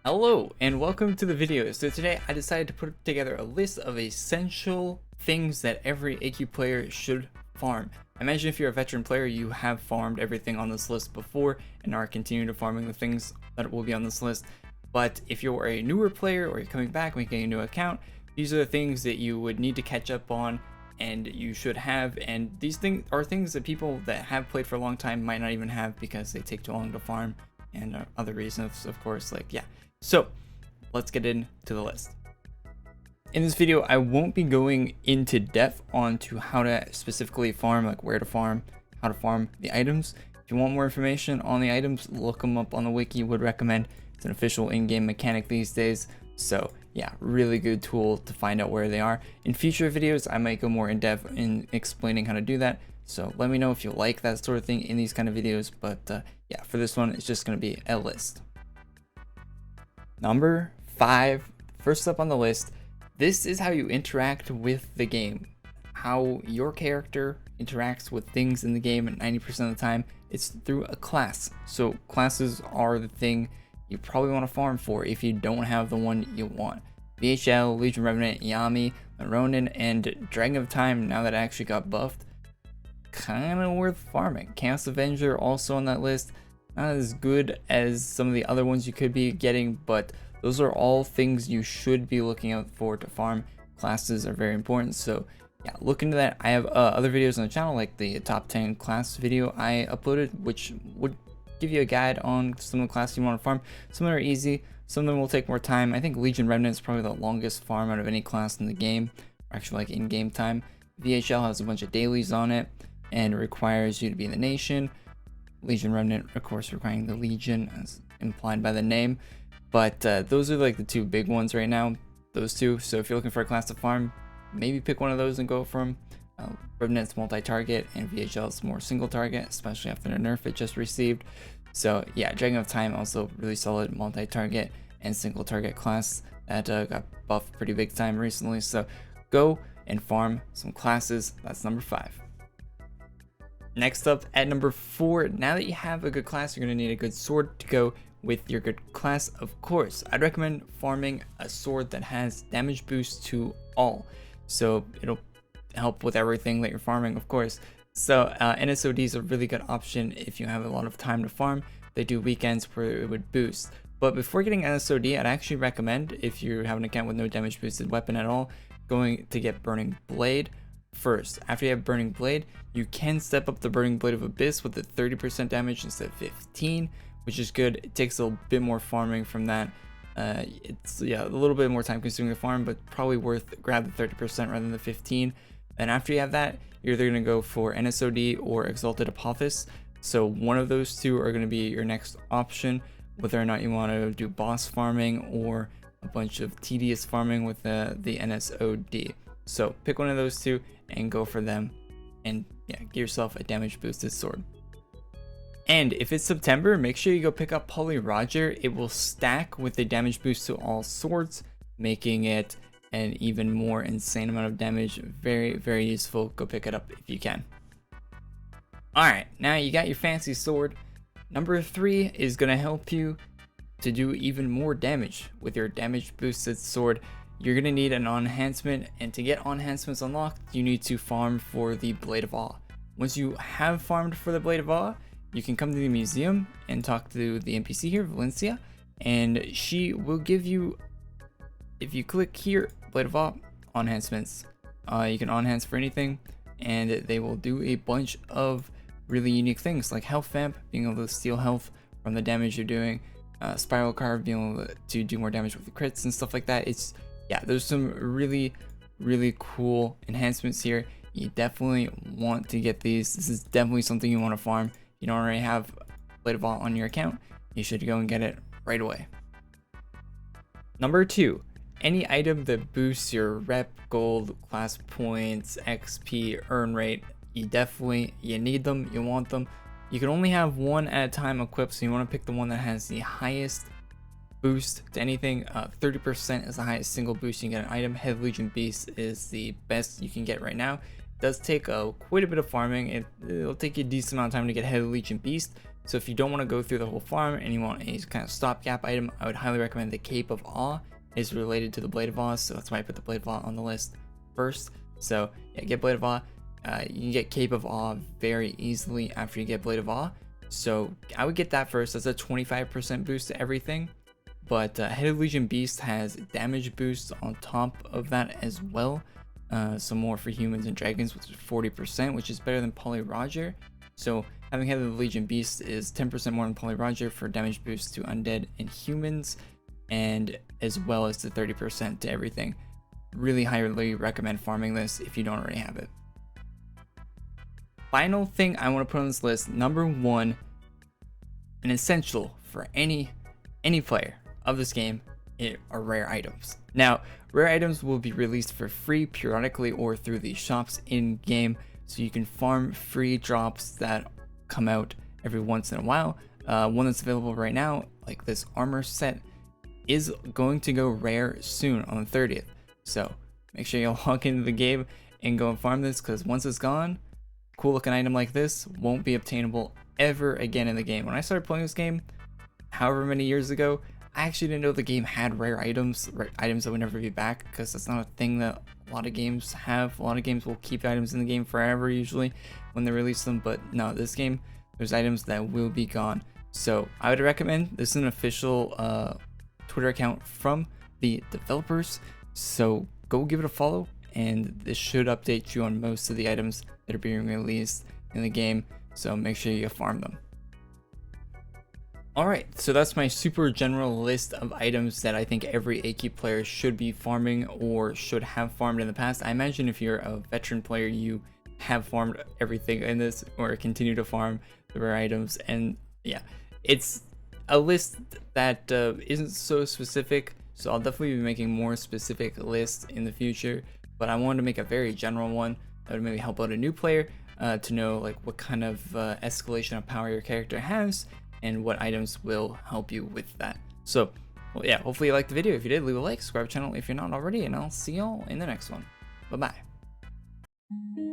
Hello and welcome to the video. So today I decided to put together a list of essential things that every AQ player should farm. Imagine if you're a veteran player, you have farmed everything on this list before and are continuing to farming the things that will be on this list. But if you're a newer player or you're coming back making a new account, these are the things that you would need to catch up on and you should have. And these things are things that people that have played for a long time might not even have because they take too long to farm and other reasons, of course, like yeah. So let's get into the list. In this video, I won't be going into depth onto how to specifically farm, like where to farm, how to farm the items. If you want more information on the items, look them up on the wiki. Would recommend. It's an official in-game mechanic these days. So yeah, really good tool to find out where they are. In future videos, I might go more in depth in explaining how to do that. So let me know if you like that sort of thing in these kind of videos. But yeah, for this one, it's just going to be a list. Number 5, first up on the list, this is how you interact with the game. How your character interacts with things in the game, and 90% of the time, it's through a class. So classes are the thing you probably want to farm for if you don't have the one you want. VHL, Legion Revenant, Yami, Ronin, and Dragon of Time, now that it actually got buffed, kind of worth farming. Chaos Avenger also on that list. Not as good as some of the other ones you could be getting, but those are all things you should be looking out for to farm. Classes are very important, so yeah, look into that. I have other videos on the channel, like the top 10 class video I uploaded, which would give you a guide on some of the classes you want to farm. Some of them are easy, some of them will take more time. I think Legion Remnant is probably the longest farm out of any class in the game, actually like in-game time. VHL has a bunch of dailies on it, and it requires you to be in the nation. Legion Remnant, of course, requiring the Legion as implied by the name, but those are like the two big ones right now, those two. So if you're looking for a class to farm, maybe pick one of those and go from. Remnant's multi-target and VHL's more single target, especially after the nerf it just received. So yeah, Dragon of Time also really solid multi-target and single target class that got buffed pretty big time recently. So go and farm some classes. That's number 5. Next up at number 4, now that you have a good class, you're going to need a good sword to go with your good class, of course. I'd recommend farming a sword that has damage boost to all. So it'll help with everything that you're farming, of course. So NSOD is a really good option if you have a lot of time to farm. They do weekends where it would boost. But before getting NSOD, I'd actually recommend, if you have an account with no damage boosted weapon at all, going to get Burning Blade first. After you have Burning Blade, you can step up the Burning Blade of Abyss with the 30% damage instead of 15, which is good. It takes a bit more farming from that. It's yeah, a little bit more time consuming to farm, but probably worth grab the 30% rather than the 15. And after you have that, you're either going to go for NSOD or Exalted Apophis. So one of those two are going to be your next option, whether or not you want to do boss farming or a bunch of tedious farming with the NSOD. So pick one of those two and go for them, and yeah, get yourself a damage boosted sword. And if it's September, make sure you go pick up Holy Roger. It will stack with the damage boost to all swords, making it an even more insane amount of damage. Very, very useful. Go pick it up if you can. Alright, now you got your fancy sword. Number 3 is going to help you to do even more damage with your damage boosted sword. You're going to need an enhancement, and to get enhancements unlocked, you need to farm for the Blade of Awe. Once you have farmed for the Blade of Awe, you can come to the museum and talk to the NPC here, Valencia, and she will give you, if you click here, Blade of Awe, enhancements. You can enhance for anything, and they will do a bunch of really unique things, like Health Vamp, being able to steal health from the damage you're doing, Spiral Carve, being able to do more damage with the crits and stuff like that. It's yeah, there's some really, really cool enhancements here. You definitely want to get these. This is definitely something you want to farm. If you don't already have Blade of Awe on your account, you should go and get it right away. Number 2, any item that boosts your rep, gold, class points, XP, earn rate, you need them, you want them. You can only have one at a time equipped, so you want to pick the one that has the highest boost to anything. 30% is the highest single boost you can get an item. Head Legion Beast is the best you can get right now. It does take quite a bit of farming. It'll take you a decent amount of time to get Head Legion Beast, So if you don't want to go through the whole farm and you want a kind of stopgap item, I would highly recommend the Cape of Awe. Is related to the Blade of Awe, so that's why I put the Blade of Awe on the list first. So yeah, get Blade of Awe. You can get Cape of Awe very easily after you get Blade of Awe. So I would get that first. That's a 25% boost to everything. But Head of Legion Beast has damage boosts on top of that as well. So more for humans and dragons, which is 40%, which is better than Poly Roger. So having Head of Legion Beast is 10% more than Poly Roger for damage boosts to undead and humans, and as well as the 30% to everything. Really highly recommend farming this if you don't already have it. Final thing I want to put on this list, number 1, an essential for any player of this game, are rare items. Now, rare items will be released for free periodically or through the shops in game, so you can farm free drops that come out every once in a while. One that's available right now, like this armor set, is going to go rare soon on the 30th. So make sure you log into the game and go and farm this, because once it's gone, cool looking item like this won't be obtainable ever again in the game. When I started playing this game, however many years ago, I actually didn't know the game had rare items that would never be back, because that's not a thing that a lot of games have. A lot of games will keep items in the game forever usually when they release them, but no, this game, there's items that will be gone. So I would recommend, this is an official Twitter account from the developers, so go give it a follow, and this should update you on most of the items that are being released in the game, so make sure you farm them. Alright, so that's my super general list of items that I think every AQ player should be farming or should have farmed in the past. I imagine if you're a veteran player, you have farmed everything in this or continue to farm the rare items, and yeah, it's a list that isn't so specific, so I'll definitely be making more specific lists in the future, but I wanted to make a very general one that would maybe help out a new player to know like what kind of escalation of power your character has and what items will help you with that. So well, yeah, hopefully you liked the video. If you did, leave a like, subscribe to the channel if you're not already, and I'll see y'all in the next one. Bye bye.